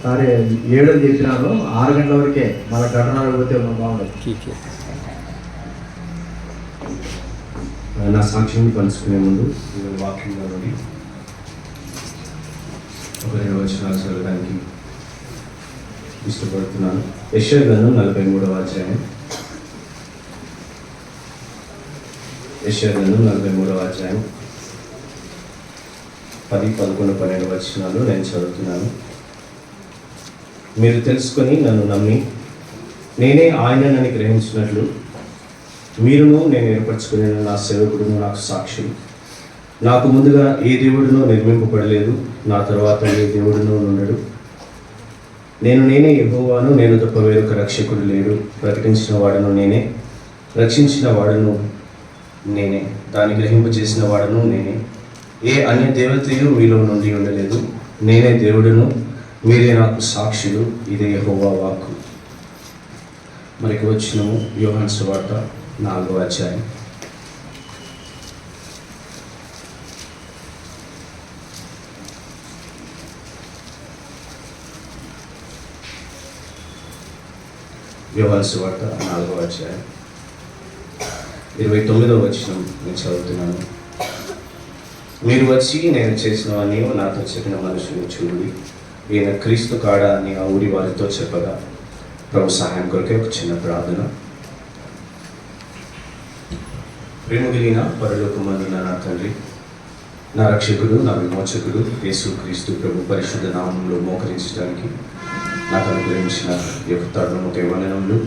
సరే 7 చెప్పినాను, 6 గంటల వరకే మళ్ళీ ఘటనలు పోతే బాగుండదు. నా సాక్ష్యాన్ని పంచుకునే ముందు వాక్యంలో నుండి ఒక 2 వచనాలు చదవడానికి ఇష్టపడుతున్నాను. యెషయా గ్రంథం 43వ అధ్యాయం. యెషయా గ్రంథం 43వ అధ్యాయం 10, 11, 12 వచనాలు నేను చదువుతున్నాను. మీరు తెలుసుకొని నన్ను నమ్మి నేనే ఆయనని గ్రహించినట్లు మీరును నేను ఏర్పరచుకునే నా సేవకుడును నాకు సాక్షి. నాకు ముందుగా ఏ దేవుడునో నిర్మింపబడలేదు, నా తర్వాత ఏ దేవుడునో ఉండడు. నేనే యెహోవాను, నేను తప్ప వేరొక రక్షకుడు లేడు. ప్రకటించిన వాడను నేనే, రక్షించిన వాడను నేనే, దాన్ని గ్రహింపజేసిన వాడను నేనే. ఏ అన్య దేవతయు మీలో నుండి ఉండలేదు. నేనే దేవుడును, మీరే నాకు సాక్షులు. ఇదే యెహోవా వాక్కు. మనకి వచ్చినము యోహాను సువార్త 4వ అధ్యాయం. యోహాను సువార్త 4వ అధ్యాయం 29వ వచనం నేను చదువుతున్నాను. మీరు వచ్చి నేను చేసినవన్నీ నాతో చెప్పిన మనుషుని చూడండి, ఈయన క్రీస్తు కాడా అని ఆ ఊరి వారితో చెప్పగా ప్రభు సహాయం కొరకే ఒక చిన్న ప్రార్థన. ప్రేమగిలిన పరలోకమందున్న నా తండ్రి, నా రక్షకుడు, నా విమోచకుడు యేసు క్రీస్తు ప్రభు పరిశుద్ధ నామంలో మోకరించడానికి నాకు అనుగ్రహించిన ఈ యొక్క తరుణముకే వందనములు.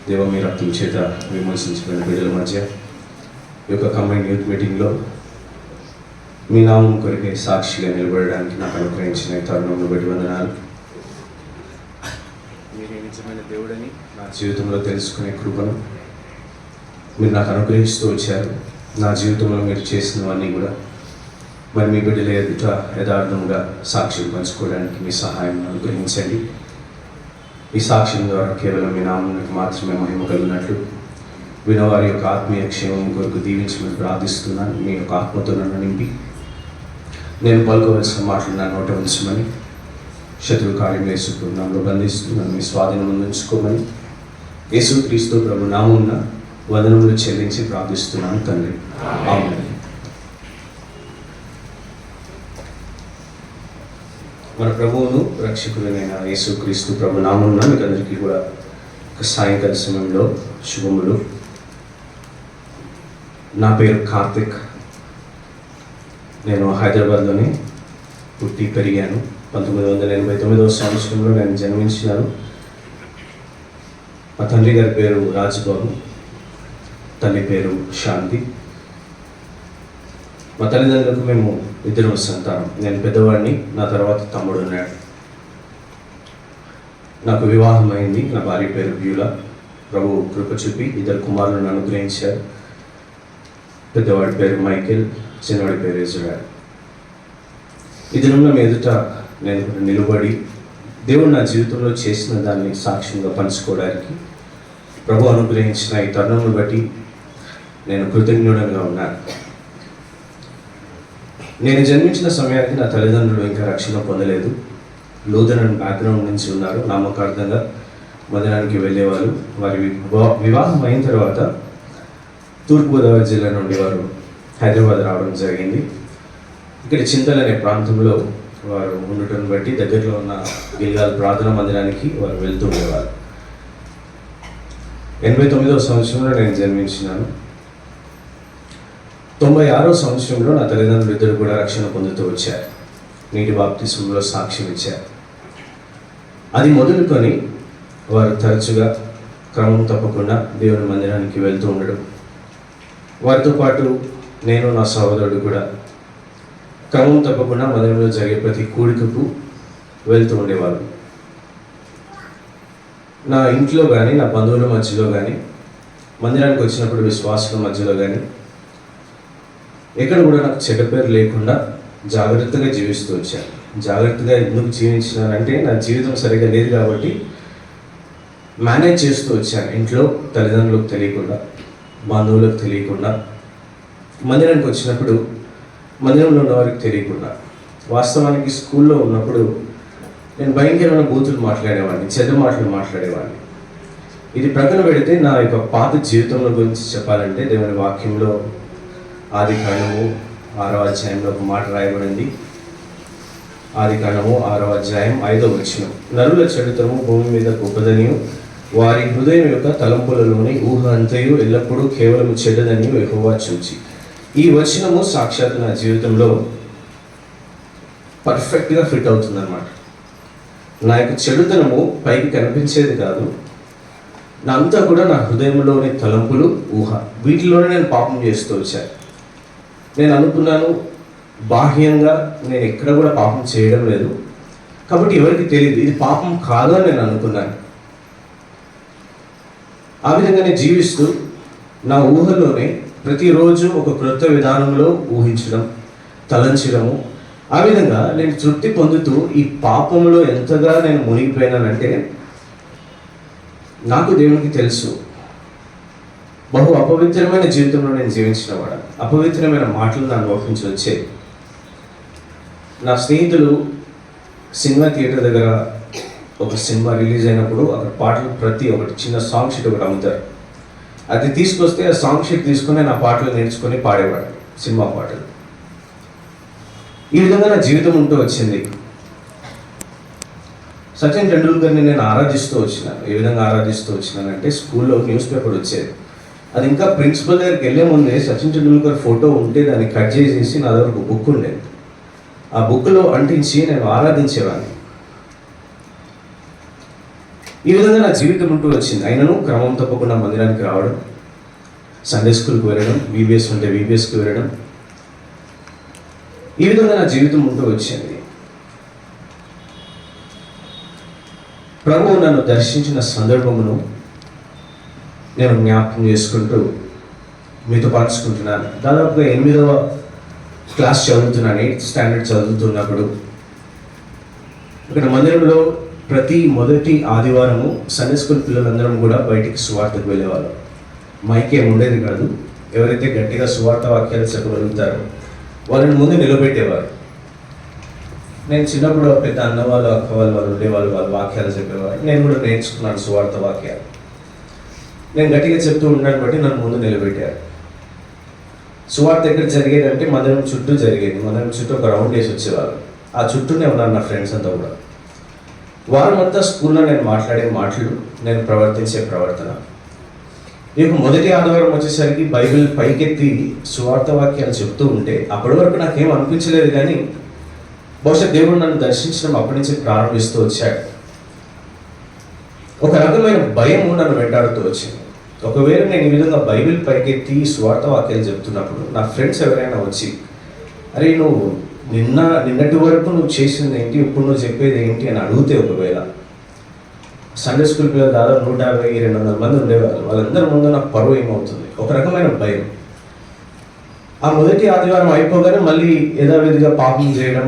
దేవ, మీ రక్తం చేత విమర్శించబడిన బిడ్డల మధ్య ఈ యొక్క కంబైన్ యూత్ మీటింగ్లో మీ నామం కొరకే సాక్షిగా నిలబడడానికి నాకు అనుగ్రహించిన ఈ తరుణంలో బట్టి వందనాలు. మీరే నిజమైన దేవుడని నా జీవితంలో తెలుసుకునే కృపను మీరు నాకు అనుగ్రహిస్తూ వచ్చారు. నా జీవితంలో మీరు చేసినవన్నీ కూడా మరి మీ బిడ్డల ఎదుట యథార్థంగా సాక్ష్యం పంచుకోవడానికి మీ సహాయం అనుగ్రహించండి. ఈ సాక్ష్యం ద్వారా కేవలం మీ నామానికి మాత్రమే మహిమ కలిగినట్లు వినవారి యొక్క ఆత్మీయ క్షేమం కొరకు దీవించమని ప్రార్థిస్తున్నాను. మీ యొక్క ఆత్మతో నన్ను నింపి నేను పలుకోవలసిన మాటలు నా నోట ఉంచమని, శత్రువు కార్యం వేసుకున్నాను బంధిస్తూ నన్ను మీ స్వాధీనం ఉంచుకోమని యేసు క్రీస్తు ప్రభు నామమున వందనములు చెల్లించి ప్రార్థిస్తున్నాను తండ్రి. ఆమేన్. మన ప్రభువును రక్షకులైన యేసు క్రీస్తు ప్రభు నామమున మీకు అందరికీ కూడా ఒక సాయంకాల సమయంలో శుభములు. నా పేరు కార్తిక్. నేను హైదరాబాద్లోనే పుట్టి పెరిగాను. 1989వ సంవత్సరంలో నేను జన్మించినాను. మా తండ్రి గారి పేరు రాజ్బాబు, తల్లి పేరు శాంతి. మా తల్లిదండ్రులకు మేము 2 సంతానం. నేను పెద్దవాడిని, నా తర్వాత తమ్ముడు ఉన్నాడు. నాకు వివాహం అయింది. నా భార్య పేరు బ్యూలా. ప్రభు కృప చూపి 2 కుమారులను అనుగ్రహించారు. పెద్దవాడి పేరు మైకేల్, చిన్నవాడి పేరు ఇజ్రాయెల్. ఈ దినంలో మీ ఎదుట నేను నిలబడి దేవుడు నా జీవితంలో చేసిన దాన్ని సాక్ష్యంగా పంచుకోవడానికి ప్రభు అనుగ్రహించిన ఈ తరుణంను బట్టి నేను కృతజ్ఞుడంగా ఉన్నాను. నేను జన్మించిన సమయానికి నా తల్లిదండ్రులు ఇంకా రక్షణ పొందలేదు. లూథరన్ బ్యాక్గ్రౌండ్ నుంచి ఉన్నారు. నామకార్థంగా మందిరానికి వెళ్ళేవారు. వారి వివాహం అయిన తర్వాత తూర్పుగోదావరి జిల్లా నుండి వారు హైదరాబాద్ రావడం జరిగింది. ఇక్కడ చింతల్ అనే ప్రాంతంలో వారు ఉండటం బట్టి దగ్గరలో ఉన్న గిల్గాల్ ప్రార్థనా మందిరానికి వారు వెళ్తూ ఉండేవారు. 89వ సంవత్సరంలో నేను జన్మించినాను. 96వ సంవత్సరంలో నా తల్లిదండ్రులు 2 కూడా రక్షణ పొందుతూ వచ్చారు. నీటి బాప్తిస్మంలో సాక్ష్యం ఇచ్చారు. అది మొదలుకొని వారు తరచుగా క్రమం తప్పకుండా దేవుని మందిరానికి వెళ్తూ ఉండడం, వారితో పాటు నేను నా సహోదరుడు కూడా క్రమం తప్పకుండా మందిరంలో జరిగే ప్రతి కూడికకు వెళ్తూ ఉండేవారు. నా ఇంట్లో కానీ, నా బంధువుల మధ్యలో కానీ, మందిరానికి వచ్చినప్పుడు విశ్వాసుల మధ్యలో కానీ ఎక్కడ కూడా నాకు చెడ్డ పేరు లేకుండా జాగ్రత్తగా జీవిస్తూ వచ్చాను. జాగ్రత్తగా ఎందుకు జీవించినానంటే నా జీవితం సరిగ్గా లేదు కాబట్టి మేనేజ్ చేస్తూ వచ్చాను. ఇంట్లో తల్లిదండ్రులకు తెలియకుండా, బంధువులకు తెలియకుండా, మందిరానికి వచ్చినప్పుడు మందిరంలో ఉన్న వారికి తెలియకుండా. వాస్తవానికి స్కూల్లో ఉన్నప్పుడు నేను భయంకరమైన బూతులు మాట్లాడేవాడిని, చెడ్డ మాటలు మాట్లాడేవాడిని. ఇది ప్రక్కన పెడితే నా యొక్క పాత జీవితంలో గురించి చెప్పాలంటే దేవుని వాక్యంలో ఆదికాండము 6వ అధ్యాయంలో ఒక మాట రాయబడింది. ఆదికాండము 6వ అధ్యాయం 5వ వచనం, నరుల చెడుతము భూమి మీద గొప్పదనియు వారి హృదయం యొక్క తలంపులలోని ఊహ అంతయు ఎల్లప్పుడూ కేవలం చెడ్డదని యెహోవా చూచి. ఈ వచనము సాక్షాత్ నా జీవితంలో పర్ఫెక్ట్గా ఫిట్ అవుతుందన్నమాట. నా యొక్క చెడుతనము పైకి కనిపించేది కాదు, నా అంతా కూడా నా హృదయంలోని తలంపులు, ఊహ, వీటిలోనే నేను పాపం చేస్తూ వచ్చాను. నేను అనుకున్నాను బాహ్యంగా నేను ఎక్కడ కూడా పాపం చేయడం లేదు, కాబట్టి ఎవరికి తెలియదు, ఇది పాపం కాదు అని నేను అనుకున్నాను. ఆ విధంగానే జీవిస్తూ నా ఊహలోనే ప్రతిరోజు ఒక క్రొత్త విధానంలో ఊహించడం, తలంచడము, ఆ విధంగా నేను తృప్తి పొందుతూ ఈ పాపంలో ఎంతగా నేను మునిగిపోయినానంటే నాకు దేవునికి తెలుసు, బహు అపవిత్రమైన జీవితంలో నేను జీవించిన వాడు. అపవిత్రమైన మాటలు నా నోటి నుంచి వచ్చాయి. నా స్నేహితులు సినిమా థియేటర్ దగ్గర ఒక సినిమా రిలీజ్ అయినప్పుడు అక్కడ పాటలు ప్రతి ఒకటి చిన్న సాంగ్ షీట్ ఒకటి అమ్ముతారు. అది తీసుకొస్తే ఆ సాంగ్ షీట్ తీసుకొని నా పాటలు నేర్చుకొని పాడేవాడు, సినిమా పాటలు. ఈ విధంగా నా జీవితం ఉంటూ వచ్చింది. సచిన్ టెండూల్కర్ని నేను ఆరాధిస్తూ వచ్చినాను. ఏ విధంగా ఆరాధిస్తూ వచ్చినానంటే స్కూల్లో న్యూస్ పేపర్ వచ్చేది, అది ఇంకా ప్రిన్సిపల్ దగ్గరికి వెళ్ళే ముందే సచిన్ టెండూల్కర్ ఫోటో ఉంటే దాన్ని కట్ చేసేసి నా దగ్గర ఒక బుక్ ఉండేది. ఆ బుక్లో అంటించి నేను ఆరాధించేవాడిని. ఈ విధంగా నా జీవితం ఉంటూ వచ్చింది. అయినను క్రమం తప్పకుండా మందిరానికి రావడం, సండే స్కూల్కి వెళ్ళడం, VBS ఉంటే VBSకి వెళ్ళడం, ఈ విధంగా నా జీవితం ఉంటూ వచ్చింది. ప్రభువు నన్ను దర్శించిన సందర్భమును నేను జ్ఞాపకం చేసుకుంటూ మీతో పంచుకుంటున్నాను. దాదాపుగా 8వ క్లాస్ చదువుతున్నాను, 8th స్టాండర్డ్ చదువుతున్నప్పుడు ఇక్కడ మందిరంలో ప్రతి మొదటి ఆదివారము సండే స్కూల్ పిల్లలందరం కూడా బయటికి సువార్తకు వెళ్ళేవాళ్ళం. మైక్ ఏమి ఉండేది కాదు. ఎవరైతే గట్టిగా సువార్త వాక్యాలు చెప్పగలుగుతారో వాళ్ళని ముందు నిలబెట్టేవారు. నేను చిన్నప్పుడు పెద్ద అన్నవాళ్ళు, అక్క వాళ్ళు ఉండేవాళ్ళు, వాళ్ళు వాక్యాలు చెప్పేవారు. నేను కూడా నేర్చుకున్నాను సువార్త వాక్యాలు. నేను గట్టిగా చెప్తూ ఉన్నాను బట్టి నన్ను ముందు నిలబెట్టారు. సువార్త ఎక్కడ జరిగేదంటే మందిరం చుట్టూ జరిగేది. మందిరం చుట్టూ ఒక రౌండ్ వేసి వచ్చేవాళ్ళు. ఆ చుట్టూనే ఉన్నారు నా ఫ్రెండ్స్ అంతా కూడా. వారం అంతా స్కూల్లో నేను మాట్లాడే మాటలు, నేను ప్రవర్తించే ప్రవర్తన. ఇక మొదటి ఆదివారం వచ్చేసరికి బైబిల్ పైకెత్తి సువార్త వాక్యాలు చెప్తూ ఉంటే అప్పటి వరకు నాకేం అనిపించలేదు, కానీ బహుశా దేవుడు నన్ను దర్శించడం అప్పటి నుంచి ప్రారంభిస్తూ వచ్చాడు. ఒక రకమైన భయము నన్ను వెంటాడుతూ వచ్చింది. ఒకవేళ నేను ఈ విధంగా బైబిల్ పైకెత్తి సువార్త వాక్యాలు చెప్తున్నప్పుడు నా ఫ్రెండ్స్ ఎవరైనా వచ్చి, అరే నువ్వు నిన్నటి వరకు నువ్వు చేసింది ఏంటి, ఇప్పుడు నువ్వు చెప్పేది ఏంటి అని అడిగితే, ఒకవేళ సండే స్కూల్ పిల్లలు దాదాపు 150-200 మంది ఉండేవాళ్ళు. వాళ్ళందరి ముందు నాకు పరువు ఏమవుతుంది, ఒక రకమైన భయం. ఆ మొదటి ఆదివారం అయిపోగానే మళ్ళీ యథావిధిగా పాపం చేయడం,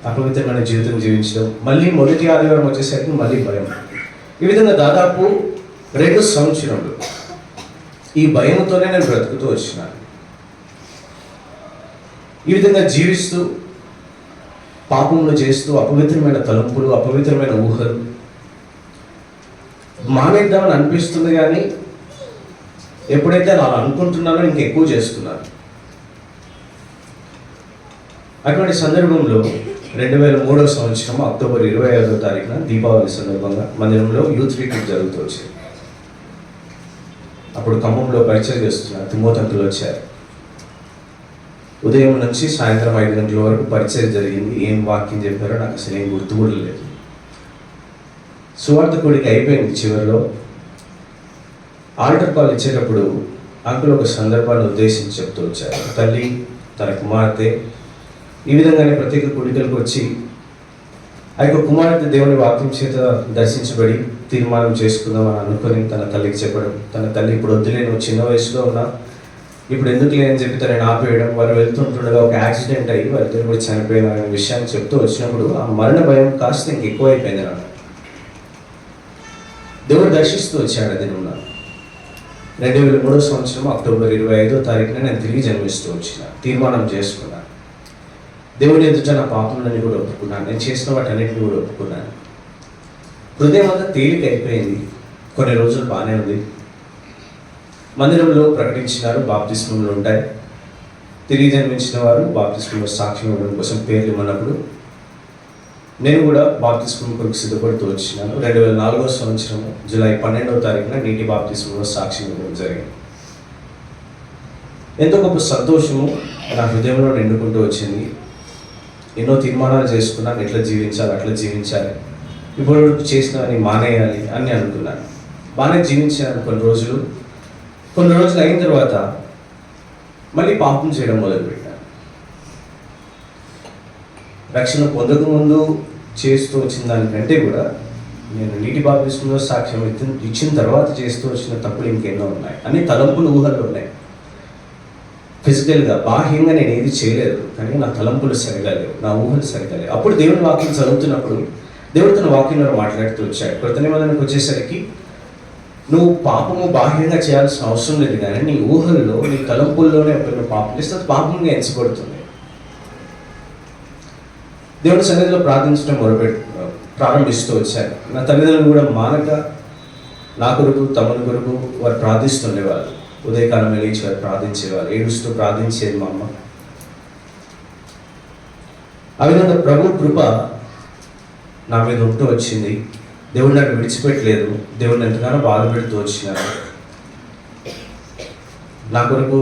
అపవిత్రమైన జీవితం జీవించడం, మళ్ళీ మొదటి ఆదివారం వచ్చేసరికి మళ్ళీ భయం. ఈ విధంగా దాదాపు 2 సంవత్సరాలు ఈ భయంతోనే నేను బ్రతుకుతూ వచ్చినాను. ఈ విధంగా జీవిస్తూ, పాపంలో చేస్తూ, అపవిత్రమైన తలంపులు, అపవిత్రమైన ఊహలు మానేద్దామని అనిపిస్తుంది, కానీ ఎప్పుడైతే అలా అనుకుంటున్నానో ఇంకెక్కువ చేస్తున్నాను. అటువంటి సందర్భంలో 2003వ సంవత్సరం అక్టోబర్ 25వ తారీఖున దీపావళి సందర్భంగా మందిరంలో యూత్ రిట్రీట్ జరుగుతూ వచ్చింది. అప్పుడు ఖమ్మంలో పరిచయం చేస్తున్నారు తిమోతంకులు వచ్చారు. ఉదయం నుంచి సాయంత్రం 5 గంటల వరకు పరిచయం జరిగింది. ఏం వాక్యం చెప్పారో నాకు అసలు ఏం గుర్తు కూడా లేదు. సువార్త కూడికి అయిపోయింది. చివరిలో ఆల్టర్ కాల్ ఇచ్చేటప్పుడు అంకుల్ ఒక సందర్భాన్ని ఉద్దేశించి చెప్తూ వచ్చారు. తల్లి తన కుమార్తె ఈ విధంగానే ప్రత్యేక కూడికలకు వచ్చి ఆ యొక్క కుమార్తె దేవుని వాక్యం చేత దర్శించబడి తీర్మానం చేసుకుందామని అనుకుని తన తల్లికి చెప్పడం, తన తల్లి ఇప్పుడు వద్దులే, నువ్వు చిన్న వయసులో ఉన్నా, ఇప్పుడు ఎందుకు లేని చెప్పి తనని ఆపేయడం, వాళ్ళు వెళ్తుంటుండగా ఒక యాక్సిడెంట్ అయ్యి వాళ్ళిద్దరు కూడా చనిపోయిన అనే విషయాన్ని చెప్తూ వచ్చినప్పుడు ఆ మరణ భయం కాస్త ఇంకెక్కువైపోయింది నాకు. దేవుడు దర్శిస్తూ వచ్చాడు. అది నువ్వు 2003వ సంవత్సరం అక్టోబర్ 25వ తారీఖున నేను తిరిగి జన్మిస్తూ వచ్చిన, తీర్మానం చేసుకున్నాను. దేవుని ఎదుట నా పాపములని కూడా ఒప్పుకున్నాను. నేను చేసిన వాటన్నిటిని కూడా ఒప్పుకున్నాను. హృదయం అంతా తేలిక అయిపోయింది. కొన్ని రోజులు బాగానే ఉంది. మందిరంలో ప్రకటించినారు బాప్తిస్మములు ఉంటాయి, తిరిగి జన్మించిన వారు బాప్తిస్మంలో సాక్ష్యం ఇవ్వడం కోసం పేర్లు ఇవ్వనప్పుడు నేను కూడా బాప్తిస్మం కొరకు సిద్ధపడుతూ వచ్చినాను. 2004 సంవత్సరం జూలై 12వ తారీఖున నీటి బాప్తిస్మంలో సాక్ష్యం ఇవ్వడం జరిగింది. ఎంతో గొప్ప సంతోషము నా హృదయంలో నిండుకుంటూ వచ్చింది. ఎన్నో తీర్మానాలు చేసుకున్నాను, ఎట్లా జీవించాలి అట్లా జీవించాలి, ఇప్పుడు చేసినవని మానేయాలి అని అనుకున్నాను. బాగానే జీవించాను కొన్ని రోజులు అయిన తర్వాత మళ్ళీ పాపం చేయడం మొదలుపెట్టాను. రక్షణ పొందకముందు చేస్తూ వచ్చిన దానికంటే కూడా నేను నీటి బాప్తిస్మంలో సాక్ష్యం ఇచ్చిన తర్వాత చేస్తూ వచ్చిన తప్పులు ఇంకెన్నో ఉన్నాయి. అన్ని తలంపులు ఊహల్లో ఉన్నాయి. ఫిజికల్గా బాహ్యంగా నేను ఏది చేయలేదు, కానీ నా తలంపులు సరిగా లేవు, నా ఊహలు సరిగా లేవు. అప్పుడు దేవుని వాక్యం చదువుతున్నప్పుడు దేవుడు తన వాక్యంలో మాట్లాడుతూ వచ్చాడు. కొత్త నిబంధనకు వచ్చేసరికి నువ్వు పాపము బాహ్యంగా చేయాల్సిన అవసరం లేదు, కానీ నీ ఊహల్లో నీ తలంపుల్లోనే నువ్వు పాపం చేస్తే అది పాపంగా ఎంచబడుతుంది. దేవుడి సన్నిధిలో ప్రార్థించడం ప్రారంభిస్తూ వచ్చారు. నా తల్లిదండ్రులు కూడా మానక నా కొరకు తమని కొరకు వారు ప్రార్థిస్తుండేవారు. ఉదయకాలం లేచి వారు ప్రార్థించేవారు, ఏడుస్తూ ప్రార్థించేది మా అమ్మ. ఆ విధంగా ప్రభు కృప నా మీద ఉంటూ వచ్చింది. దేవుడు నాకు విడిచిపెట్టలేదు. దేవుడిని ఎంతగానో బాధ పెడుతూ వచ్చినారు. నా కొరకు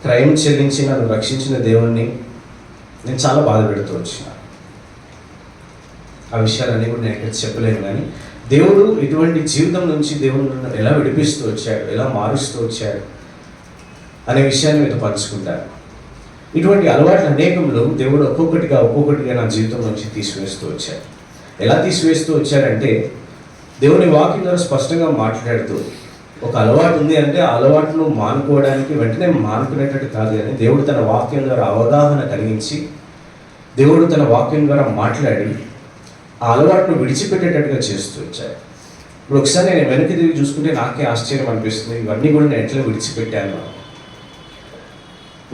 క్రయం చెల్లించి నన్ను రక్షించిన దేవుణ్ణి నేను చాలా బాధ పెడుతూ వచ్చినాను. ఆ విషయాలన్నీ కూడా నేను ఎక్కడ చెప్పలేను, కానీ దేవుడు ఇటువంటి జీవితం నుంచి దేవుడు నన్ను ఎలా విడిపిస్తూ వచ్చాడు, ఎలా మారుస్తూ వచ్చాడు అనే విషయాన్ని మీతో పంచుకుంటాను. ఇటువంటి అలవాట్ల అనేకంలో దేవుడు ఒక్కొక్కటిగా నా జీవితం నుంచి తీసివేస్తూ వచ్చాడు. ఎలా తీసివేస్తూ వచ్చాడంటే, దేవుని వాక్యం ద్వారా స్పష్టంగా మాట్లాడుతూ, ఒక అలవాటు ఉంది అంటే ఆ అలవాటును మానుకోవడానికి వెంటనే మానుకునేటట్టు కాదు, కానీ దేవుడు తన వాక్యం ద్వారా అవగాహన కలిగించి, దేవుడు తన వాక్యం ద్వారా మాట్లాడి ఆ అలవాటును విడిచిపెట్టేటట్టుగా చేస్తూ వచ్చాడు. ఇప్పుడు ఒకసారి నేను వెనక్కి తిరిగి చూసుకుంటే నాకే ఆశ్చర్యం అనిపిస్తుంది, ఇవన్నీ కూడా నేను ఎట్లా విడిచిపెట్టాను.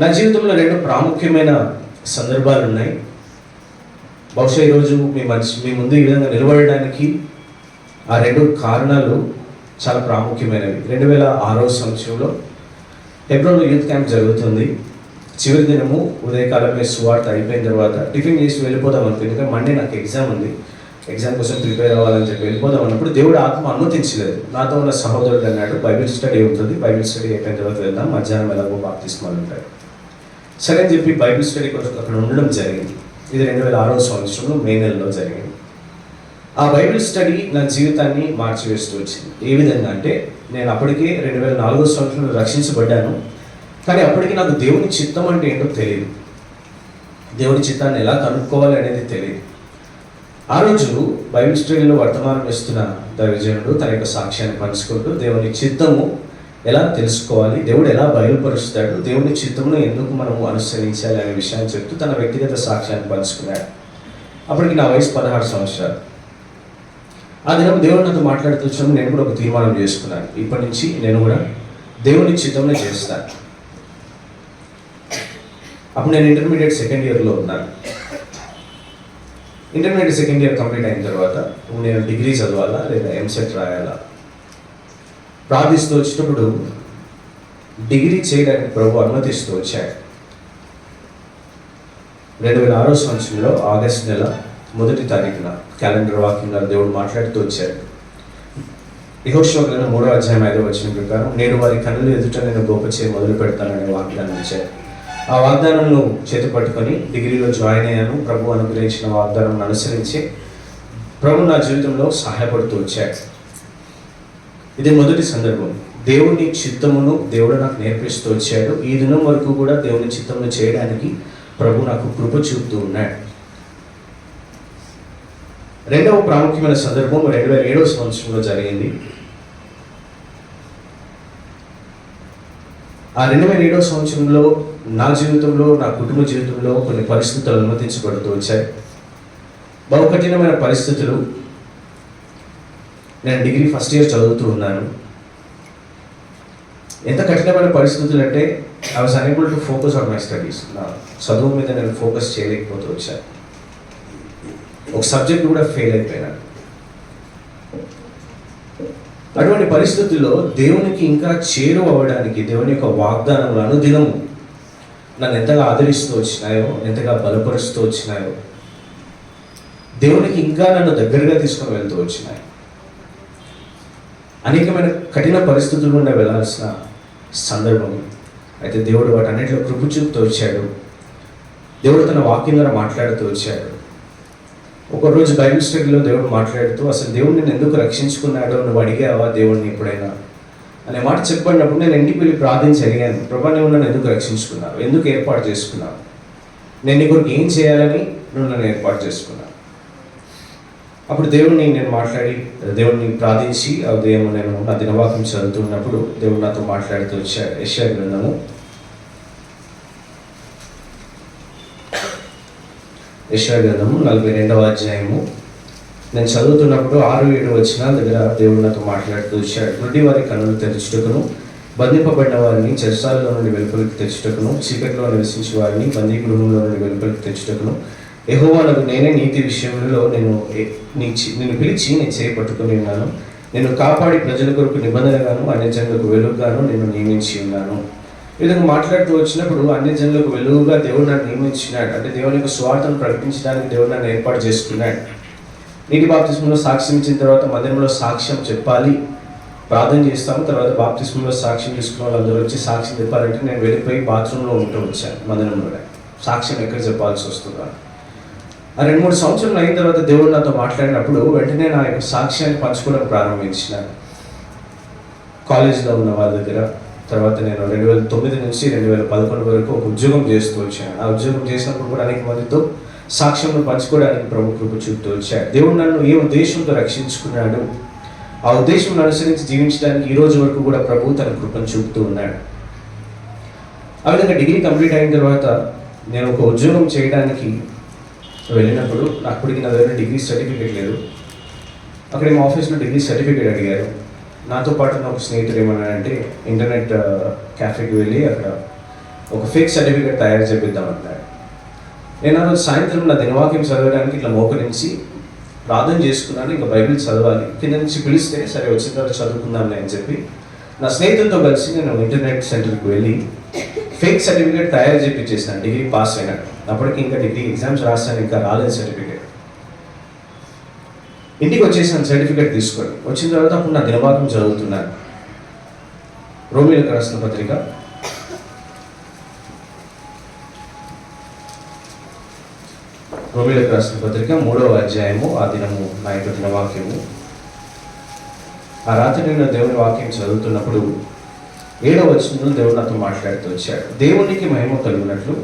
నా జీవితంలో 2 ప్రాముఖ్యమైన సందర్భాలు ఉన్నాయి. బహుశా ఈరోజు మీ ముందు ఈ విధంగా నిలబడడానికి ఆ 2 కారణాలు చాలా ప్రాముఖ్యమైనవి. 2006 సంవత్సరంలో హెబ్రోన్లో యూత్ క్యాంప్ జరుగుతుంది. చివరి దినము ఉదయకాలమే సువార్త అయిపోయిన తర్వాత టిఫిన్ చేసి వెళ్ళిపోదాం అనుకుంది. ఎందుకంటే మండే నాకు ఎగ్జామ్ ఉంది, ఎగ్జామ్ కోసం ప్రిపేర్ అవ్వాలని చెప్పి వెళ్ళిపోదాం అన్నప్పుడు దేవుడు ఆత్మ అనుమతించలేదు. నాతో ఉన్న సహోదరుడు అన్నాడు, బైబిల్ స్టడీ ఉంటుంది, బైబిల్ స్టడీ అయిపోయిన తర్వాత వెళ్దాం, మధ్యాహ్నం ఎలాగో బాప్తిస్మాలు ఉంటాడు. సరే అని చెప్పి బైబిల్ స్టడీ కోసం అక్కడ ఉండడం జరిగింది. ఇది 2006 సంవత్సరంలో మే నెలలో జరిగింది. ఆ బైబిల్ స్టడీ నా జీవితాన్ని మార్చివేస్తూ వచ్చింది. ఏ విధంగా అంటే, నేను అప్పటికే 2004 సంవత్సరంలో రక్షించబడ్డాను, కానీ అప్పటికి నాకు దేవుని చిత్తం అంటే ఏంటో తెలియదు, దేవుని చిత్తాన్ని ఎలా కనుక్కోవాలి అనేది తెలియదు. ఆ రోజు బైబిల్ స్టడీలో వర్తమానం ఇస్తున్న దైవజనుడు తన యొక్క సాక్ష్యాన్ని పంచుకుంటూ దేవుని చిత్తము ఎలా తెలుసుకోవాలి, దేవుడు ఎలా బయలుపరుస్తాడు, దేవుని చిత్తమును ఎందుకు మనము అనుసరించాలి అనే విషయాన్ని చెప్తూ తన వ్యక్తిగత సాక్ష్యాన్ని పంచుకున్నాడు. అప్పటికి నా వయసు 16 సంవత్సరాలు. ఆ దినం దేవుడు నాతో మాట్లాడుతూ నేను కూడా ఒక తీర్మానం చేసుకున్నాను, ఇప్పటి నుంచి నేను కూడా దేవుని చిత్తమునే చేస్తాను. అప్పుడు నేను ఇంటర్మీడియట్ సెకండ్ ఇయర్లో ఉన్నాను. ఇంటర్మీడియట్ సెకండ్ ఇయర్ కంప్లీట్ అయిన తర్వాత నేను డిగ్రీ చదవాలా లేదా ఎంసెట్ రాయాలా ప్రార్థిస్తూ వచ్చినప్పుడు డిగ్రీ చేయడానికి ప్రభు అనుమతిస్తూ వచ్చాడు. 2006 సంవత్సరంలో ఆగస్టు నెల 1వ తారీఖున క్యాలెండర్ వాక్యంగా దేవుడు మాట్లాడుతూ వచ్చాడు. యెహోషువ గ్రంథం 3వ అధ్యాయం 5వ వచనం ప్రకారం, నేడు వారి కన్నుల ఎదుట నేను గొప్ప చేయ మొదలు పెడతాననే వాగ్దానం ఇచ్చాడు. ఆ వాగ్దానంను చేతి పట్టుకొని డిగ్రీలో జాయిన్ అయ్యాను. ప్రభు అనుగ్రహించిన వాగ్దానం అనుసరించి ప్రభు నా జీవితంలో సహాయపడుతూ వచ్చాడు. ఇది మొదటి సందర్భం. దేవుని చిత్తమును దేవుడు నాకు నేర్పిస్తూ వచ్చాడు. ఈ దినం వరకు కూడా దేవుని చిత్తమును చేయడానికి ప్రభు నాకు కృప చూపుతూ ఉన్నాడు. రెండవ ప్రాముఖ్యమైన సందర్భం 2007 సంవత్సరంలో జరిగింది. ఆ 2007 సంవత్సరంలో నా జీవితంలో, నా కుటుంబ జీవితంలో కొన్ని పరిస్థితులు అనుమతించబడుతూ వచ్చాయి. బహు కఠినమైన పరిస్థితులు. నేను డిగ్రీ ఫస్ట్ ఇయర్ చదువుతూ ఉన్నాను. ఎంత కఠినమైన పరిస్థితులు అంటే, I was unable to focus on my studies. నా చదువు మీద నేను ఫోకస్ చేయలేకపోతూ వచ్చాను. ఒక సబ్జెక్ట్ కూడా ఫెయిల్ అయిపోయినాను. అటువంటి పరిస్థితుల్లో దేవునికి ఇంకా చేరువ అవ్వడానికి దేవుని యొక్క వాగ్దానములు అనుదినము నన్ను ఎంతగా ఆదరిస్తూ వచ్చినాయో, ఎంతగా బలపరుస్తూ వచ్చినాయో, దేవునికి ఇంకా నన్ను దగ్గరగా తీసుకొని వెళ్తూ వచ్చినాయి. అనేకమైన కఠిన పరిస్థితులు గుండా వెళ్ళాల్సిన సందర్భం. అయితే దేవుడు వాటన్నిటిలో కృప చూపుతూ వచ్చాడు. దేవుడు తన వాక్యం ద్వారా మాట్లాడుతూ వచ్చాడు. ఒకరోజు బైబిల్ స్టడీలో దేవుడు మాట్లాడుతూ, అసలు దేవుడు నేను ఎందుకు రక్షించుకున్నాడో నువ్వు అడిగావా దేవుడిని ఎప్పుడైనా అనే మాట చెప్పబడినప్పుడు నేను ఇంటికి వెళ్ళి ప్రార్థించి అడిగాను, ప్రభా నువ్వు నన్ను ఎందుకు రక్షించుకున్నావు, ఎందుకు ఏర్పాటు చేసుకున్నావు, నేను నీ కొరకు ఏం చేయాలని నువ్వు నన్ను ఏర్పాటు చేసుకున్నావు. అప్పుడు దేవుడిని నేను మాట్లాడి దేవుడిని ప్రార్థించి ఆ ఉదయం నేను నా దినవాక్యం చదువుతున్నప్పుడు దేవుడు నాతో మాట్లాడుతూ వచ్చాడు. యెషయా గ్రంథము 42వ అధ్యాయము నేను చదువుతున్నప్పుడు 6-7 వచనాల దగ్గర దేవుడు నాతో మాట్లాడుతూ వచ్చాడు. గుడ్డి వారి కన్నులు తెరచుటకును, బంధింపబడిన వారిని చెరసాలలో నుండి వెలుపలికి తెచ్చుటకును, చీకటిలో నివసించే వారిని బందీ గృహంలో నుండి వెలుపలికి తెచ్చుటకును, యెహోవానగు నేనే నీతి విషయంలో నిన్ను పిలిచి నేను చేపట్టుకుని ఉన్నాను. నేను కాపాడి ప్రజల కొరకు నిబంధనగాను అన్యజనులకు వెలుగుగాను నేను నియమించి ఉన్నాను. ఈ విధంగా మాట్లాడుతూ వచ్చినప్పుడు అన్యజనులకు వెలుగుగా దేవుడు నన్ను నియమించినాడు. అంటే దేవుని యొక్క స్వార్థను ప్రకటించడానికి దేవుడు నన్ను ఏర్పాటు చేసుకున్నాడు. నీటి బాప్తిస్మంలో సాక్ష్యం ఇచ్చిన తర్వాత మందిరంలో సాక్ష్యం చెప్పాలి, ప్రార్థన చేస్తాము. తర్వాత బాప్తిస్మంలో సాక్ష్యం తీసుకున్న వాళ్ళందరూ వచ్చి సాక్ష్యం చెప్పాలంటే నేను వెళ్ళిపోయి బాత్రూంలో ఉంటూ వచ్చాను. మందిరంలో సాక్ష్యం ఎక్కడ చెప్పాల్సి వస్తుందా. ఆ 2-3 సంవత్సరాలు అయిన తర్వాత దేవుడు నాతో మాట్లాడినప్పుడు వెంటనే నా యొక్క సాక్ష్యాన్ని పంచుకోవడం ప్రారంభించినాను కాలేజీలో ఉన్న వాళ్ళ దగ్గర. తర్వాత నేను 2009 నుంచి 2011 వరకు ఒక ఉద్యోగం చేస్తూ వచ్చాను. ఆ ఉద్యోగం చేసినప్పుడు కూడా అనేక మందితో సాక్ష్యం పంచుకోవడానికి ప్రభు కృప చూపుతూ వచ్చాడు. దేవుడు నన్ను ఏ ఉద్దేశంతో రక్షించుకున్నాడు, ఆ ఉద్దేశం అనుసరించి జీవించడానికి ఈ రోజు వరకు కూడా ప్రభు తన కృపను చూపుతూ ఉన్నాడు. ఆ విధంగా డిగ్రీ కంప్లీట్ అయిన తర్వాత నేను ఒక ఉద్యోగం చేయడానికి వెళ్ళినప్పుడు అప్పటికి నా దగ్గర డిగ్రీ సర్టిఫికేట్ లేదు. అక్కడ మా ఆఫీస్లో డిగ్రీ సర్టిఫికేట్ అడిగారు. నాతో పాటు నా ఒక స్నేహితుడు ఏమన్నాడంటే ఇంటర్నెట్ క్యాఫేకి వెళ్ళి అక్కడ ఒక ఫేక్ సర్టిఫికేట్ తయారు చేపిద్దామన్నాడు. నేను ఆ రోజు సాయంత్రం నా దినవాక్యం చదవడానికి ఇట్లా మోకరించి ప్రార్థన చేసుకున్నాను. ఇంకా బైబిల్ చదవాలి, కింద నుంచి పిలిస్తే సరే వచ్చిన తర్వాత చదువుకుందాంలే అని చెప్పి నా స్నేహితులతో కలిసి నేను ఇంటర్నెట్ సెంటర్కి వెళ్ళి ఫేక్ సర్టిఫికేట్ తయారు చేయించేసాను. డిగ్రీ పాస్ అయినాడు. అప్పటికి ఇంకా డిగ్రీ ఎగ్జామ్స్ రాస్తాను, ఇంకా రాలేదు సర్టిఫికేట్. ఇంటికి వచ్చేసాను సర్టిఫికేట్ తీసుకొని. వచ్చిన తర్వాత అప్పుడు నా దినవాక్యం చదువుతున్నాను. రోమీయులకు రాసిన పత్రిక 3వ అధ్యాయము ఆ దినము నా యొక్క దినవాక్యము. ఆ రాత్రి నేను దేవుని వాక్యం చదువుతున్నప్పుడు 7వ వచనంలో దేవుడు నాతో మాట్లాడుతూ వచ్చాడు. దేవునికి మహిమ కలుగునట్లు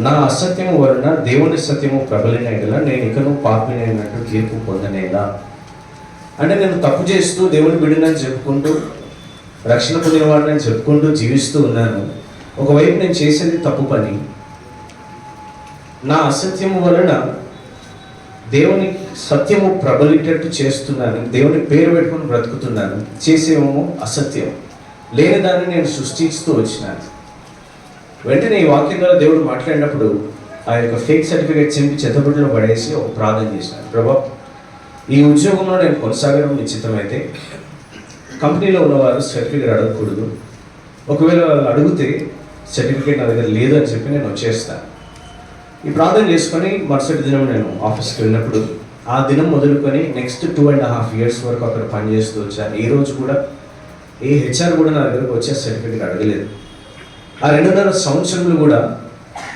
నా అసత్యము వలన దేవుని సత్యము ప్రబలిన ఎడల నేను ఇకను పాపినైనట్టు తీర్పు పొందనేలా. అంటే నేను తప్పు చేస్తూ దేవుని బిడ్డనని చెప్పుకుంటూ రక్షణ పొందిన వాడిని చెప్పుకుంటూ జీవిస్తూ ఉన్నాను. ఒకవైపు నేను చేసేది తప్పు పని, నా అసత్యము వలన దేవుని సత్యము ప్రబలిటట్టు చేస్తున్నాను, దేవుని పేరు పెట్టుకుని బ్రతుకుతున్నాను, చేసేమో అసత్యం, లేని దాన్ని నేను సృష్టిస్తూ వచ్చినాను. వెంటనే ఈ వాక్యం ద్వారా దేవుడు మాట్లాడినప్పుడు ఆ యొక్క ఫేక్ సర్టిఫికేట్ చింపి చెత్తబుడ్డలో పడేసి ఒక ప్రార్థన చేసినాను. ప్రభా, ఈ ఉద్యోగంలో నేను కొనసాగడం నిశ్చితమైతే కంపెనీలో ఉన్నవారు సర్టిఫికేట్ అడగకూడదు. ఒకవేళ వాళ్ళు అడిగితే సర్టిఫికేట్ నా దగ్గర లేదు అని చెప్పి నేను వచ్చేస్తాను. ఈ ప్రార్థన చేసుకొని మరుసటి దినం నేను ఆఫీస్కి వెళ్ళినప్పుడు ఆ దినం మొదలుకొని నెక్స్ట్ 2.5 years వరకు అక్కడ పనిచేస్తూ వచ్చాను. ఈ రోజు కూడా ఏ హెచ్ఆర్ కూడా నా దగ్గరకు వచ్చే సర్టిఫికేట్ అడగలేదు. ఆ 2.5 సంవత్సరములు కూడా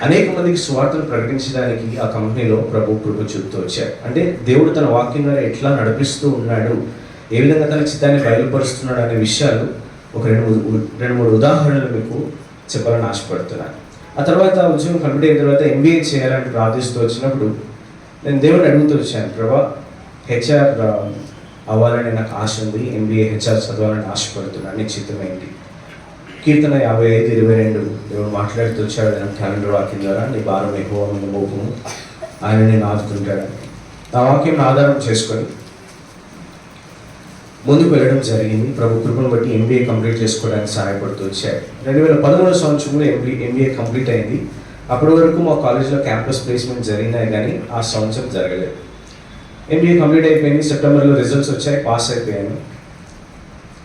అనేక మందికి స్వార్థను ప్రకటించడానికి ఆ కంపెనీలో ప్రభు కృప చూపుతూ వచ్చాడు. అంటే దేవుడు తన వాక్యం ద్వారా ఎట్లా నడిపిస్తూ ఉన్నాడు, ఏ విధంగా తన చిత్తాన్ని బయలుపరుస్తున్నాడు అనే విషయాలు ఒక 2-3 ఉదాహరణలు మీకు చెప్పాలని ఆశపడుతున్నాను. ఆ తర్వాత ఉద్యోగం కంప్లీట్ అయిన తర్వాత MBA చేయాలని ప్రార్థిస్తూ వచ్చినప్పుడు నేను దేవుడిని అడుగుతూ వచ్చాను. ప్రభా, హెచ్ఆర్ అవ్వాలని నాకు ఆశ ఉంది, MBA హెచ్ఆర్ చదవాలని ఆశపడుతున్నాను, నీ చిత్తం ఏంటి? కీర్తన 55:22 దేవుడు మాట్లాడుతూ వచ్చాడు క్యాలెండర్ వాక్యం ద్వారా, నీ భారం ఎక్కువ మీద మోపము, ఆయన నేను ఆదుకుంటాడని. ఆ వాక్యం ఆధారం చేసుకొని ముందుకు వెళ్ళడం జరిగింది. ప్రభు కృపను బట్టి MBA కంప్లీట్ చేసుకోవడానికి సహాయపడుతూ వచ్చాడు. 2013 సంవత్సరంలో MBA కంప్లీట్ అయింది. అప్పటి వరకు మా కాలేజీలో క్యాంపస్ ప్లేస్మెంట్ జరిగినాయి, కానీ ఆ సంవత్సరం జరగలేదు. MBA కంప్లీట్ అయిపోయింది. సెప్టెంబర్లో రిజల్ట్స్ వచ్చాయి, పాస్ అయిపోయాను.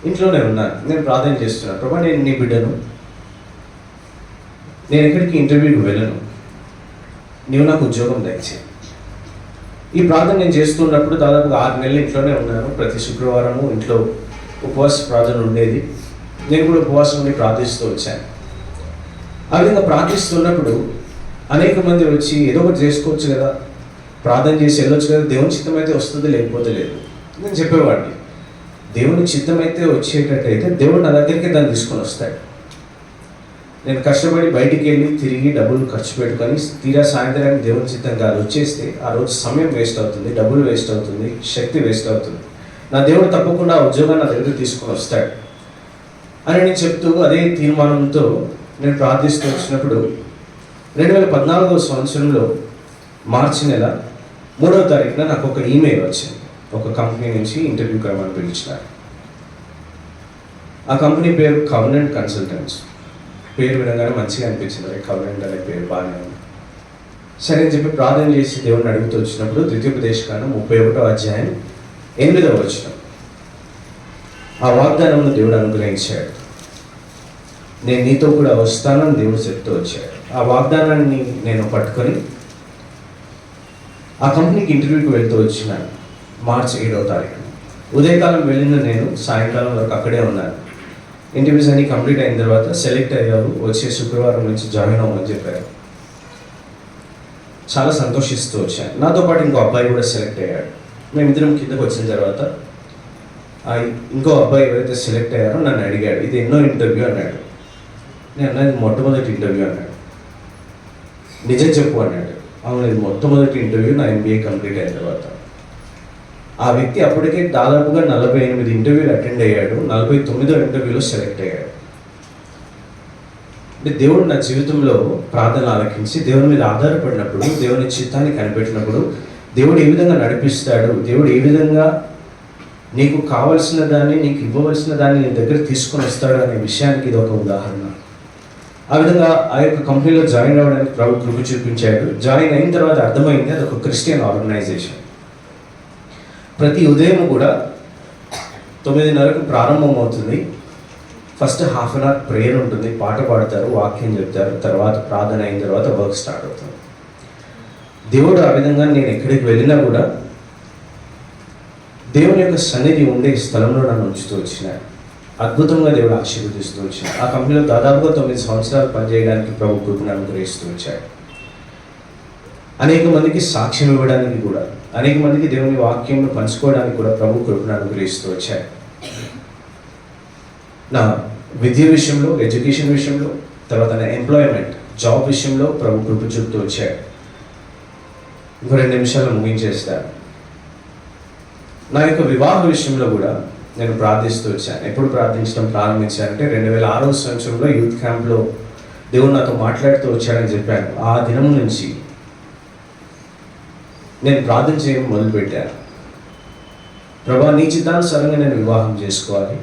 ఇంట్లోనే ఉన్నాను. నేను ప్రార్థన చేస్తున్నాను, ప్రభా నేను నీ బిడ్డను, నేను ఎక్కడికి ఇంటర్వ్యూకి వెళ్ళను, నీవు నాకు ఉద్యోగం దయచేయి. ఈ ప్రార్థన నేను చేస్తున్నప్పుడు దాదాపుగా 6 నెలలు ఇంట్లోనే ఉన్నాను. ప్రతి శుక్రవారము ఇంట్లో ఉపవాస ప్రార్థన ఉండేది. నేను కూడా ఉపవాసం ఉండి ప్రార్థిస్తూ వచ్చాను. ఆ విధంగా ప్రార్థిస్తున్నప్పుడు అనేక మంది వచ్చి ఏదో ఒకటి చేసుకోవచ్చు కదా, ప్రార్థన చేసి వెళ్ళొచ్చు కదా, దేవుని చిత్తం అయితే వస్తుంది, లేకపోతే లేదు. నేను చెప్పేవాడిని, దేవుని చిత్తం అయితే వచ్చేటట్టయితే దేవుడు నా దగ్గరికి దాన్ని తీసుకొని వస్తాడు. నేను కష్టపడి బయటికి వెళ్ళి తిరిగి డబ్బులు ఖర్చు పెట్టుకొని తీరా సాయంత్రానికి దేవుని చిత్తం కాదు వచ్చేస్తే ఆ రోజు సమయం వేస్ట్ అవుతుంది, డబ్బులు వేస్ట్ అవుతుంది, శక్తి వేస్ట్ అవుతుంది. నా దేవుడు తప్పకుండా ఆ ఉద్యోగాన్ని నా దగ్గరికి తీసుకొని వస్తాడు అని నేను చెప్తూ అదే తీర్మానంతో నేను ప్రార్థిస్తూ వచ్చినప్పుడు 2014వ సంవత్సరంలో మార్చి నెల 3వ తారీఖున నాకు ఒక ఈమెయిల్ వచ్చింది. ఒక కంపెనీ నుంచి ఇంటర్వ్యూకి రమ్మని పిలిచినారు. ఆ కంపెనీ పేరు కవెనెంట్ కన్సల్టెంట్స్. పేరు వినగానే మంచిగా అనిపించింది, కవెనెంట్ అనే పేరు బాగానే ఉంది. సరే అని చెప్పి ప్రార్థన చేసి దేవుడిని అడుగుతూ వచ్చినప్పుడు ద్వితీయోపదేశకాండం 31వ అధ్యాయం 8వ వచనం, ఆ వాగ్దానంలో దేవుడు అనుగ్రహించాడు. నేను నీతో కూడా వస్తానని దేవుడు చెప్తూ వచ్చాడు. ఆ వాగ్దానాన్ని నేను పట్టుకొని ఆ కంపెనీకి ఇంటర్వ్యూకి వెళ్తూ వచ్చినాను. మార్చి 7వ తారీఖు ఉదయకాలం వెళ్ళిన నేను సాయంకాలం వరకు అక్కడే ఉన్నాను. ఇంటర్వ్యూస్ అన్ని కంప్లీట్ అయిన తర్వాత సెలెక్ట్ అయ్యారు, వచ్చే శుక్రవారం నుంచి జాయిన్ అవ్వమని చెప్పారు. చాలా సంతోషిస్తూ వచ్చాను. నాతో పాటు ఇంకో అబ్బాయి కూడా సెలెక్ట్ అయ్యాడు. మేమిద్దరం కిందకు వచ్చిన తర్వాత ఇంకో అబ్బాయి ఎవరైతే సెలెక్ట్ అయ్యారో నన్ను అడిగాడు, ఇది ఎన్నో ఇంటర్వ్యూ అన్నాడు. నేను అన్నది మొట్టమొదటి ఇంటర్వ్యూ అన్నాడు. నిజం చెప్పు అన్నాడు. అవును, ఇది మొట్టమొదటి ఇంటర్వ్యూ నా MBA కంప్లీట్ అయిన తర్వాత. ఆ వ్యక్తి అప్పటికే దాదాపుగా 48 ఇంటర్వ్యూలు అటెండ్ అయ్యాడు, 49వ ఇంటర్వ్యూలో సెలెక్ట్ అయ్యాడు. అంటే దేవుడు నా జీవితంలో ప్రార్థన ఆలకించి దేవుని మీద ఆధారపడినప్పుడు, దేవుని చిత్తాన్ని కనిపెట్టినప్పుడు దేవుడు ఏ విధంగా నడిపిస్తాడు, దేవుడు ఏ విధంగా నీకు కావలసిన దాన్ని, నీకు ఇవ్వవలసిన దాన్ని నీ దగ్గర తీసుకొని వస్తాడు అనే విషయానికి ఇది ఒక ఉదాహరణ. ఆ విధంగా ఆ యొక్క కంపెనీలో జాయిన్ అవ్వడానికి ప్రభు కృప చూపించాడు. జాయిన్ అయిన తర్వాత అర్థమైంది అది ఒక క్రిస్టియన్ ఆర్గనైజేషన్. ప్రతి ఉదయం కూడా 9:30కు ప్రారంభం అవుతుంది. First half an our prayer ఉంటుంది, పాట పాడతారు, వాక్యం చెప్తారు, తర్వాత ప్రార్థన అయిన తర్వాత వర్క్ స్టార్ట్ అవుతుంది. దేవుడు ఆ విధంగా నేను ఎక్కడికి వెళ్ళినా కూడా దేవుని యొక్క సన్నిధి ఉండే స్థలంలో నన్ను ఉంచుతూ వచ్చినాడు. అద్భుతంగా దేవుడు ఆశీర్వదిస్తూ వచ్చాడు. ఆ కంపెనీలో దాదాపుగా 9 సంవత్సరాలు పనిచేయడానికి ప్రభు కృపను అనుగ్రహిస్తూ వచ్చాడు. అనేక మందికి సాక్ష్యం ఇవ్వడానికి కూడా, అనేక మందికి దేవుని వాక్యంను పంచుకోవడానికి కూడా ప్రభు కృపను అనుగ్రహిస్తూ వచ్చాడు. నా విద్య విషయంలో, ఎడ్యుకేషన్ విషయంలో, తర్వాత నా ఎంప్లాయ్మెంట్, జాబ్ విషయంలో ప్రభు కృప చూపుతూ వచ్చాడు. ఇంకో 2 నిమిషాలు ముగించేస్తాను. నా యొక్క వివాహ విషయంలో కూడా నేను ప్రార్థిస్తూ వచ్చాను. ఎప్పుడు ప్రార్థించడం ప్రారంభించానంటే 2006వ సంవత్సరంలో యూత్ క్యాంప్లో దేవుడు నాతో మాట్లాడుతూ వచ్చాడని చెప్పాను. ఆ దినం నుంచి నేను ప్రార్థన చేయడం మొదలుపెట్టాను. ప్రభా నీ చిత్తానుసారంగా నేను వివాహం చేసుకోవాలి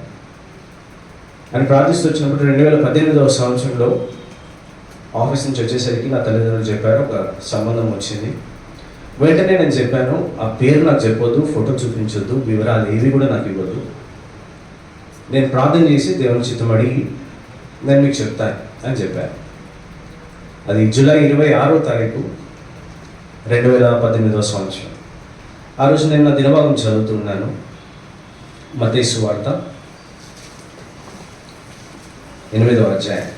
అని ప్రార్థిస్తూ వచ్చినప్పుడు 2018వ సంవత్సరంలో ఆఫీస్ నుంచి వచ్చేసరికి నా తల్లిదండ్రులు చెప్పారు, ఒక సంబంధం వచ్చింది. వెంటనే నేను చెప్పాను, ఆ పేరు నాకు చెప్పొద్దు, ఫోటో చూపించొద్దు, వివరాలు ఏవి కూడా నాకు ఇవ్వద్దు, నేను ప్రార్థన చేసి దేవుని చిత్తం అడిగి నేను మీకు చెప్తాను అని చెప్పాను. అది జూలై 26వ తారీఖు 2018వ సంవత్సరం. ఆ రోజు నేను నా దినభాగం చదువుతున్నాను, మత్తయి సువార్త 8వ అధ్యాయం.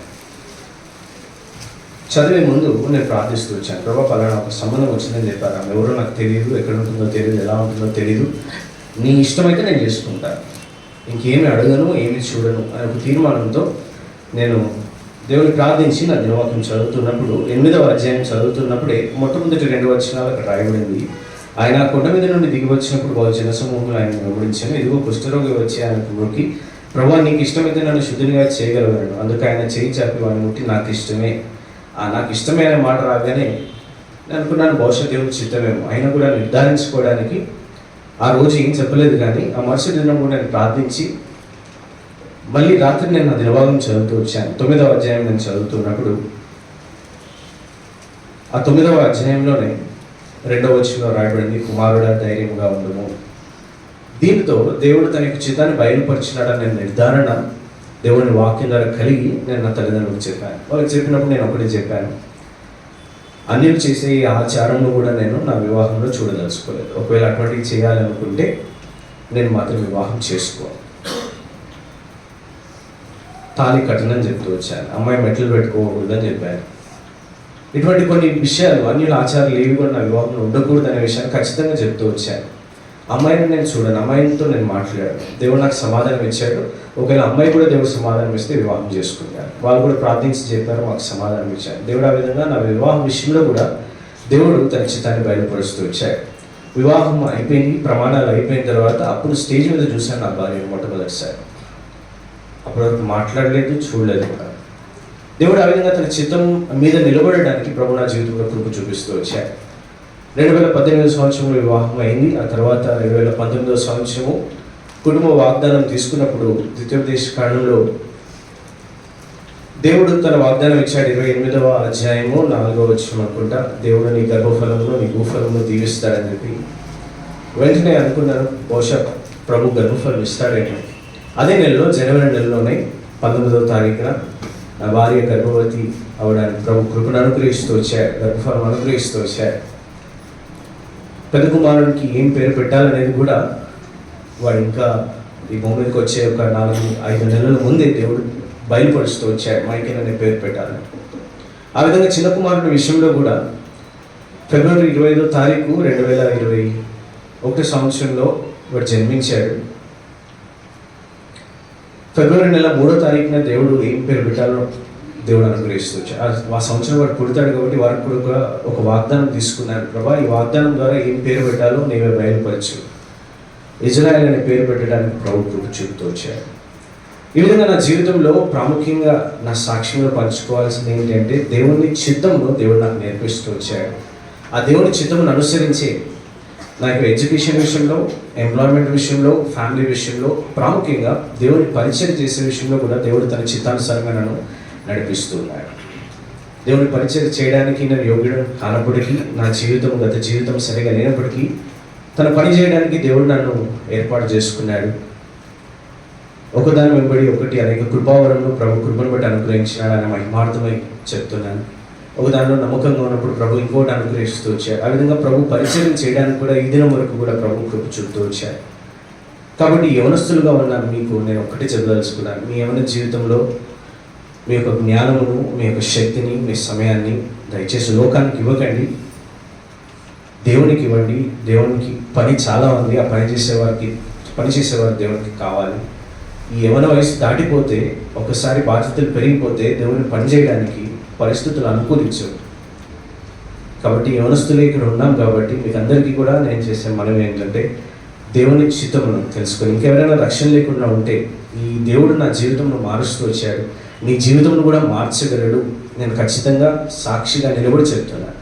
చదివే ముందు నేను ప్రార్థిస్తూ వచ్చాను, ప్రభా పలానా ఒక సంబంధం వచ్చిందని చెప్పారు, ఆమె ఎవరో నాకు తెలియదు, ఎక్కడ ఉంటుందో తెలియదు, ఎలా ఉంటుందో తెలియదు, నీ ఇష్టమైతే నేను చేసుకుంటాను, ఇంకేమి అడగను, ఏమి చూడను అనే ఒక తీర్మానంతో నేను దేవుని ప్రార్థించి నా దినవాక్యం చదువుతున్నప్పుడు 8వ అధ్యాయం చదువుతున్నప్పుడే మొట్టమొదటి 2 వచనాలు అక్కడ రాయబడింది. ఆయన కొండ మీద నుండి దిగి వచ్చినప్పుడు బహు జనసమూహంలో ఆయన వెంబడించాను. ఇదిగో కుష్ఠరోగి వచ్చి ఆయనకు మొక్కి, ప్రభా నీకు ఇష్టమైతే నన్ను శుద్ధినిగా చేయగలవాను. అందుకు ఆయన చేయి చాపి వాడిని ముట్టి నాకు ఇష్టమే, నాకు ఇష్టమే అనే మాట రాగానే నేను అనుకున్నాను బహుశా దేవుడి చిత్తమేమో. అయినా కూడా నిర్ధారించుకోవడానికి ఆ రోజు ఏం చెప్పలేదు, కానీ ఆ మరుసటి దినం కూడా నేను ప్రార్థించి మళ్ళీ రాత్రి నేను నా దినభాగం చదువుతూ వచ్చాను. 9వ అధ్యాయం నేను చదువుతున్నప్పుడు ఆ 9వ అధ్యాయంలోనే 2వ వచనంలో రాయబడింది, కుమారుడా ధైర్యంగా ఉండము, దీనితో దేవుడు తన యొక్క చిత్తాన్ని బయలుపరిచినాడని నేను నిర్ధారణ దేవుని వాక్యం ద్వారా కలిగి నేను నా తల్లిదండ్రులకు చెప్పాను. వాళ్ళకి చెప్పినప్పుడు నేను ఒకటే చెప్పాను, అన్యులు చేసే ఈ ఆచారంలో కూడా నేను నా వివాహంలో చూడదలుచుకోలేదు. ఒకవేళ అటువంటివి చేయాలనుకుంటే నేను మాత్రం వివాహం చేసుకోవాలి. తాళి కట్టనని చెప్తూ వచ్చాను. అమ్మాయి మెట్లు పెట్టుకోకూడదని చెప్పాను. ఇటువంటి కొన్ని విషయాలు, అన్యుల ఆచారాలు ఏవి కూడా నా వివాహంలో ఉండకూడదు అనే విషయాన్ని ఖచ్చితంగా చెప్తూ వచ్చాను. అమ్మాయిని నేను చూడను, అమ్మాయితో నేను మాట్లాడాను. దేవుడు నాకు సమాధానం ఇచ్చాడు. ఒకవేళ అమ్మాయి కూడా దేవుడు సమాధానం ఇస్తే వివాహం చేసుకున్నాను. వాళ్ళు కూడా ప్రార్థించి చెప్పారు, మాకు సమాధానం ఇచ్చారు. దేవుడు ఆ విధంగా నా వివాహం విషయంలో కూడా దేవుడు తన చిత్తాన్ని బయలుపరుస్తూ వచ్చాడు. వివాహం అయిపోయింది, ప్రమాణాలు అయిపోయిన తర్వాత అప్పుడు స్టేజ్ మీద చూశాను నా భార్య మొట్టమొదటిసారి. అప్పటి వరకు మాట్లాడలేదు, చూడలేదు కూడా. దేవుడు ఆ విధంగా తన చిత్తం మీద నిలబడడానికి ప్రభు నా జీవితంలో కృప చూపిస్తూ వచ్చాడు. 2018 సంవత్సరంలో వివాహం అయింది. ఆ తర్వాత 2019 సంవత్సరము కుటుంబ వాగ్దానం తీసుకున్నప్పుడు ద్వితీయోపదేశ కాండంలో దేవుడు తన వాగ్దానం ఇచ్చాడు. 28వ అధ్యాయము 4వ వచనం అనుకుంటా, దేవుడు నీ గర్భఫలమును నీ భూఫలమును దీవిస్తాడని చెప్పి. వెంటనే అనుకున్నాను, బహుశా ప్రభు గర్భఫలం ఇస్తాడేమో. అదే నెలలో, జనవరి నెలలోనే 19వ తారీఖున నా భార్య గర్భవతి అవడానికి ప్రభు కృపను అనుగ్రహిస్తూ వచ్చాడు, గర్భఫలం అనుగ్రహిస్తూ వచ్చాడు. పెద్ద కుమారుడికి ఏం పేరు పెట్టాలనేది కూడా వాడు ఇంకా ఈ భూమి మీదకి వచ్చే ఒక 4-5 నెలల ముందే దేవుడు బయలుపరుస్తూ వచ్చాడు, మైకేల్ అనే పేరు పెట్టాలని. ఆ విధంగా చిన్న కుమారుడి విషయంలో కూడా ఫిబ్రవరి 25వ తారీఖు 2021 సంవత్సరంలో వాడు జన్మించాడు. ఫిబ్రవరి నెల 3వ తారీఖున దేవుడు ఏం పేరు పెట్టాలో దేవుడు అనుగ్రహిస్తూ వచ్చాడు. ఆ సంవత్సరం వాడు పుడతాడు కాబట్టి వారికి కూడా ఒక వాగ్దానం తీసుకున్నాడు. ప్రభా, ఈ వాగ్దానం ద్వారా ఏం పేరు పెట్టాలో నీవే బయలుపరచు, ఇజ్రాయెల్ అనే పేరు పెట్టడానికి ప్రభు కృప చూపుతూ వచ్చాడు. ఈ విధంగా నా జీవితంలో ప్రాముఖ్యంగా నా సాక్ష్యంలో పంచుకోవాల్సింది ఏంటంటే, దేవుని చిత్తమును దేవుడు నాకు నేర్పిస్తూ వచ్చాడు. ఆ దేవుని చిత్తమును అనుసరించే నాకు ఎడ్యుకేషన్ విషయంలో, ఎంప్లాయ్మెంట్ విషయంలో, ఫ్యామిలీ విషయంలో, ప్రాముఖ్యంగా దేవుని పరిచయం చేసే విషయంలో కూడా దేవుడు తన చిత్తానుసారంగా నన్ను నడిపిస్తూ ఉన్నాడు. దేవుని పరిచయం చేయడానికి నేను యోగ్యుడు కానప్పటికీ, నా జీవితం గత జీవితం సరిగా లేనప్పటికీ తన పని చేయడానికి దేవుడు నన్ను ఏర్పాటు చేసుకున్నాడు. ఒకదాని వెంబడి ఒకటి అనేక కృపావరంలో ప్రభు కృపను బట్టి అనుగ్రహించినాడు అని మహిమార్థమై చెప్తున్నాను. ఒక దానిలో నమ్మకంగా ఉన్నప్పుడు ప్రభు ఇంకోటి అనుగ్రహిస్తూ వచ్చాడు. ఆ విధంగా ప్రభు పరిచయం చేయడానికి కూడా ఈ దినం వరకు కూడా ప్రభు కృప చూపుతూ వచ్చాడు. కాబట్టి యవనస్తులుగా ఉన్నాను మీకు నేను ఒక్కటే చెప్పదలుచుకున్నాను, మీ యవన జీవితంలో మీ యొక్క జ్ఞానమును, మీ యొక్క శక్తిని, మీ సమయాన్ని దయచేసి లోకానికి ఇవ్వకండి, దేవునికి ఇవ్వండి. దేవునికి పని చాలా ఉంది, ఆ పని చేసేవారు దేవునికి కావాలి. ఈ యవన వయసు దాటిపోతే, ఒకసారి బాధ్యతలు పెరిగిపోతే దేవుని పని చేయడానికి పరిస్థితులు అనుకూలించవు. కాబట్టి యవనస్తులే ఇక్కడ ఉన్నాం కాబట్టి మీకు అందరికీ కూడా నేను చేసే మనవి ఏంటంటే, దేవుని చిత్తమును తెలుసుకొని, ఇంకెవరైనా రక్షణ లేకుండా ఉంటే ఈ దేవుడు నా జీవితంలో మారుస్తూ వచ్చాడు, నీ జీవితంలో కూడా మార్చగలడు. నేను ఖచ్చితంగా సాక్షిగా నిలబడి చెప్తున్నాను.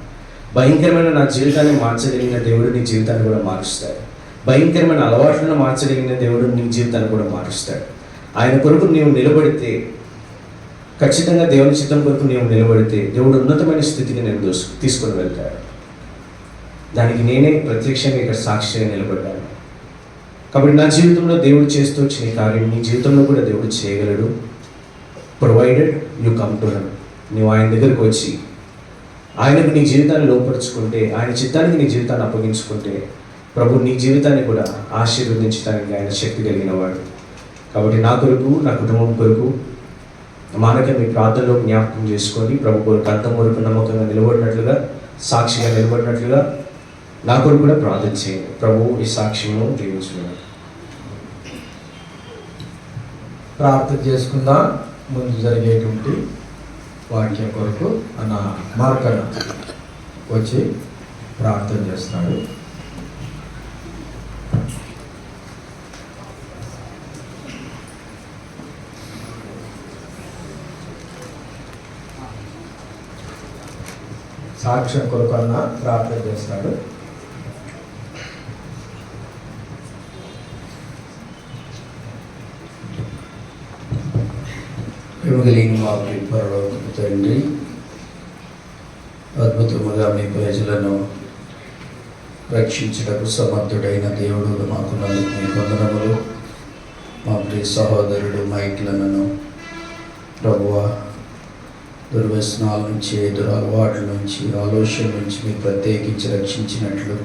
భయంకరమైన నా జీవితాన్ని మార్చగలిగిన దేవుడు నీ జీవితాన్ని కూడా మారుస్తాడు. భయంకరమైన అలవాట్లను మార్చగలిగిన దేవుడు నీ జీవితాన్ని కూడా మారుస్తాడు. ఆయన కొరకు నీవు నిలబడితే, ఖచ్చితంగా దేవుని చిత్తం కొరకు నీవు నిలబడితే దేవుడు ఉన్నతమైన స్థితికి నేను తీసుకొని వెళ్తాడు. దానికి నేనే ప్రత్యక్షంగా ఇక్కడ సాక్షిగా నిలబడ్డాను. కాబట్టి నా జీవితంలో దేవుడు చేస్తూ వచ్చిన కార్యం నీ జీవితంలో కూడా దేవుడు చేయగలడు. Provided you come to him. నువ్వు ఆయన దగ్గరకు వచ్చి ఆయనకు నీ జీవితాన్ని లోపరుచుకుంటే, ఆయన చిత్తానికి నీ జీవితాన్ని అప్పగించుకుంటే, ప్రభు నీ జీవితాన్ని కూడా ఆశీర్వదించడానికి ఆయన శక్తి కలిగిన వాడు. కాబట్టి నా కొరకు, నా కుటుంబం కొరకు మానక మీ ప్రార్థనలో జ్ఞాపకం చేసుకోండి. ప్రభు కొరకు అంతం వరకు నమ్మకంగా నిలబడినట్లుగా, సాక్షిగా నిలబడినట్లుగా నా కొరకు కూడా ప్రార్థన చేయండి. ప్రభు ఈ సాక్ష్యము దీవించుకున్నాడు. ప్రార్థన చేసుకుందాం. ముందు జరిగేటువంటి వాక్యం కొరకు అన్న మార్కన్న వచ్చి ప్రార్థన చేస్తున్నాడు. సాక్ష్యం కొరకు అన్న ప్రార్థన చేస్తున్నాడు. కలిగిన మా పరలోకపు తండ్రి, అద్భుతముగా మీ ప్రజలను రక్షించుటకు సమర్థుడైన దేవుడు మాకు నలుగురి వందనములు. మా ప్రియ సహోదరుడు మైక్లను ప్రభువా దుర్వ్యసనాల నుంచి, దురలవాట్ల నుంచి, ఆలోచన నుంచి మీరు ప్రత్యేకించి రక్షించినట్లు,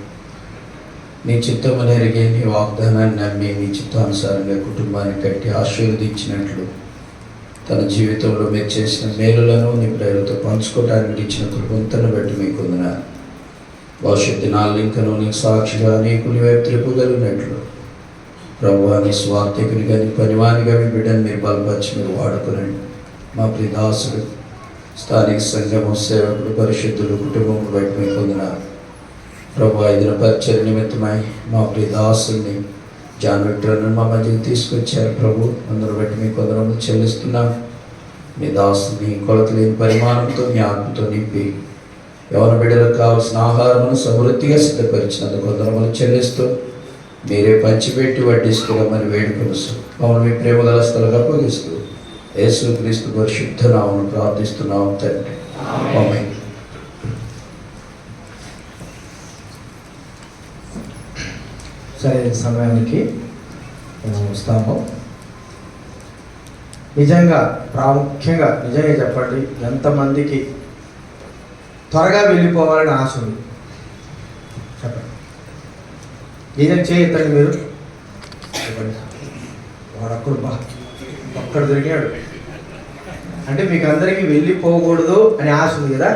నీ చిత్తము నెరిగే నీ వాగ్దానాన్ని నమ్మి మీ చిత్తానుసారంగా కుటుంబాన్ని కట్టి ఆశీర్వదించినట్లు, తన జీవితంలో మీరు చేసిన మేలులను నీ ప్రేమతో పంచుకోవడానికి ఇచ్చిన కృపంతను బట్టి మీకు వందనాలు. భవిష్యత్ దినాల్లో ఇంకను నీకు సాక్షిగా అనేకులు త్రిపుగలిగినట్లు ప్రభువా నీ స్వార్థికునిగా నీ పనివానిగా మీ బిడ్డను మీరు బలపరిచి మీరు వాడుకునండి. మా ప్రియ దాసుడు, స్థానిక సంఘము సేవకుడు, పరిశుద్ధులు, కుటుంబం బట్టి మీకు వందనాలు. ప్రభువా ఈ దిన పరిచర్య నిమిత్తమై మా ప్రియ దాసుని జాన్ విక్టర్ను మా మధ్యకి తీసుకొచ్చారు ప్రభు. అందరూ బట్టి మీకు వందనములు చెల్లిస్తున్నాం. మీ దాసుని కొలత లేని పరిమాణంతో మీ ఆత్మతో నింపి యవన బిడ్డలకు కావాల్సిన ఆహారమును సమృద్ధిగా సిద్ధపరిచినందుకు వందనములు చెల్లిస్తూ మీరే పంచిపెట్టి వడ్డిస్తున్నామని వేడుకొలుస్తూ మమ్మల్ని మీ ప్రేమ గల స్థలకు అప్పగిస్తూ యేసు క్రీస్తు పరిశుద్ధ నామమున ప్రార్థిస్తున్నాం తండ్రి. ఆమేన్. సరైన సమయానికి మేము వస్తాము. నిజంగా ప్రాముఖ్యంగా నిజంగా చెప్పండి, ఎంతమందికి త్వరగా వెళ్ళిపోవాలని ఆశ ఉంది చెప్పండి. నిజంగా చేయొద్దండి మీరు చెప్పండి. వాడొక్కడు ఒక్కడు దొరికాడు అంటే మీకు అందరికీ వెళ్ళిపోకూడదు అని ఆశ ఉంది కదా.